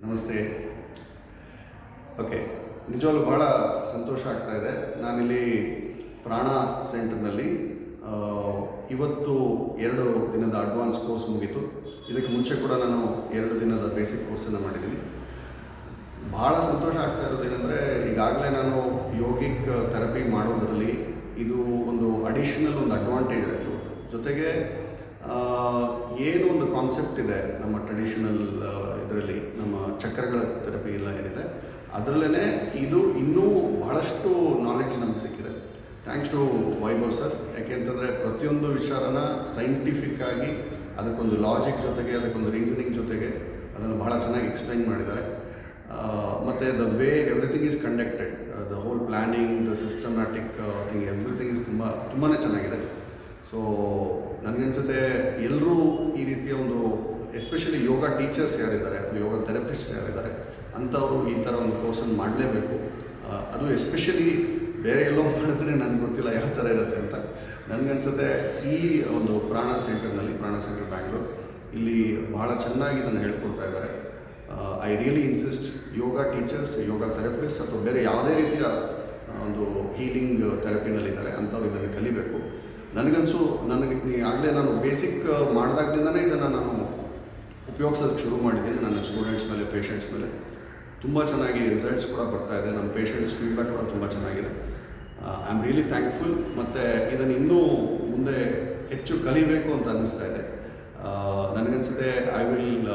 ನಮಸ್ತೆ. ಓಕೆ, ನಿಜವಾಗ್ಲೂ ಭಾಳ ಸಂತೋಷ ಆಗ್ತಾ ಇದೆ. ನಾನಿಲ್ಲಿ ಪ್ರಾಣ ಸೆಂಟರ್ನಲ್ಲಿ ಇವತ್ತು 2 ದಿನದ ಅಡ್ವಾನ್ಸ್ ಕೋರ್ಸ್ ಮುಗೀತು. ಇದಕ್ಕೆ ಮುಂಚೆ ಕೂಡ ನಾನು 2 ದಿನದ ಬೇಸಿಕ್ ಕೋರ್ಸನ್ನು ಮಾಡಿದ್ದೀನಿ. ಭಾಳ ಸಂತೋಷ ಆಗ್ತಾ ಇರೋದೇನೆಂದರೆ, ಈಗಾಗಲೇ ನಾನು ಯೋಗಿಕ್ ಥೆರಪಿ ಮಾಡೋದರಲ್ಲಿ ಇದು ಒಂದು ಅಡಿಷನಲ್ ಒಂದು ಅಡ್ವಾಂಟೇಜ್ ಆಯಿತು. ಜೊತೆಗೆ ಏನು ಒಂದು ಕಾನ್ಸೆಪ್ಟ್ ಇದೆ ನಮ್ಮ ಟ್ರೆಡಿಷನಲ್ ಇದರಲ್ಲಿ, ನಮ್ಮ ಚಕ್ರಗಳ ಥೆರಪಿ ಎಲ್ಲ ಏನಿದೆ ಅದರಲ್ಲೇ ಇದು ಇನ್ನೂ ಬಹಳಷ್ಟು ನಾಲೆಡ್ಜ್ ನಮಗೆ ಸಿಕ್ಕಿದೆ. Thanks to Vaibhav sir. ಯಾಕೆಂತಂದರೆ ಪ್ರತಿಯೊಂದು ವಿಚಾರನ ಸೈಂಟಿಫಿಕ್ ಆಗಿ ಅದಕ್ಕೊಂದು ಲಾಜಿಕ್ ಜೊತೆಗೆ ಅದಕ್ಕೊಂದು ರೀಸನಿಂಗ್ ಜೊತೆಗೆ ಅದನ್ನು ಬಹಳ ಚೆನ್ನಾಗಿ ಎಕ್ಸ್ಪ್ಲೈನ್ ಮಾಡಿದ್ದಾರೆ. ಮತ್ತು the way everything is conducted, the whole planning, the systematic thing, everything is ತುಂಬಾ ಚೆನ್ನಾಗಿದೆ. ಸೊ ನನಗನ್ಸುತ್ತೆ ಎಲ್ಲರೂ ಈ ರೀತಿಯ ಒಂದು ಎಸ್ಪೆಷಲಿ ಯೋಗ ಟೀಚರ್ಸ್ ಯಾರಿದ್ದಾರೆ ಅಥವಾ ಯೋಗ ಥೆರಪಿಸ್ಟ್ಸ್ ಯಾರಿದ್ದಾರೆ ಅಂಥವರು ಈ ಥರ ಒಂದು ಕೋರ್ಸನ್ನು ಮಾಡಲೇಬೇಕು. ಅದು ಎಸ್ಪೆಷಲಿ ಬೇರೆ ಎಲ್ಲೋ ಮಾಡಿದ್ರೆ ನನಗೆ ಗೊತ್ತಿಲ್ಲ ಯಾವ ಥರ ಇರುತ್ತೆ ಅಂತ. ನನಗನ್ಸುತ್ತೆ ಈ ಒಂದು ಪ್ರಾಣ ಸೆಂಟರ್ ಬ್ಯಾಂಗ್ಳೂರ್ ಇಲ್ಲಿ ಬಹಳ ಚೆನ್ನಾಗಿ ನಾನು ಹೇಳ್ಕೊಡ್ತಾ ಇದ್ದಾರೆ. I really insist, yoga teachers, yoga therapists ಅಥವಾ ಬೇರೆ ಯಾವುದೇ ರೀತಿಯ ಒಂದು ಹೀಲಿಂಗ್ ಥೆರಪಿನಲ್ಲಿದ್ದಾರೆ ಅಂಥವ್ರು ಇದನ್ನು ಕಲಿಬೇಕು. ನನಗೆ ಆಗಲೇ ನಾನು ಬೇಸಿಕ್ ಮಾಡಿದಾಗ್ಲಿಂದನೇ ಇದನ್ನು ನಾನು ಉಪಯೋಗಿಸೋದಕ್ಕೆ ಶುರು ಮಾಡಿದ್ದೀನಿ. ನನ್ನ ಸ್ಟೂಡೆಂಟ್ಸ್ ಮೇಲೆ, ಪೇಷಂಟ್ಸ್ ಮೇಲೆ ತುಂಬ ಚೆನ್ನಾಗಿ ರಿಸಲ್ಟ್ಸ್ ಕೂಡ ಬರ್ತಾಯಿದೆ. ನಮ್ಮ ಪೇಷಂಟ್ಸ್ ಫೀಡ್ಬ್ಯಾಕ್ ಕೂಡ ತುಂಬ ಚೆನ್ನಾಗಿದೆ. I am really thankful. ಮತ್ತು ಇದನ್ನು ಇನ್ನೂ ಮುಂದೆ ಹೆಚ್ಚು ಕಲಿಬೇಕು ಅಂತ ಅನ್ನಿಸ್ತಾ ಇದೆ. ನನಗನ್ಸುತ್ತೆ I will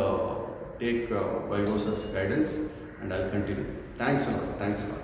take Vaibhav sir's guidance and I will continue. Thanks ಅಲ್ಲ.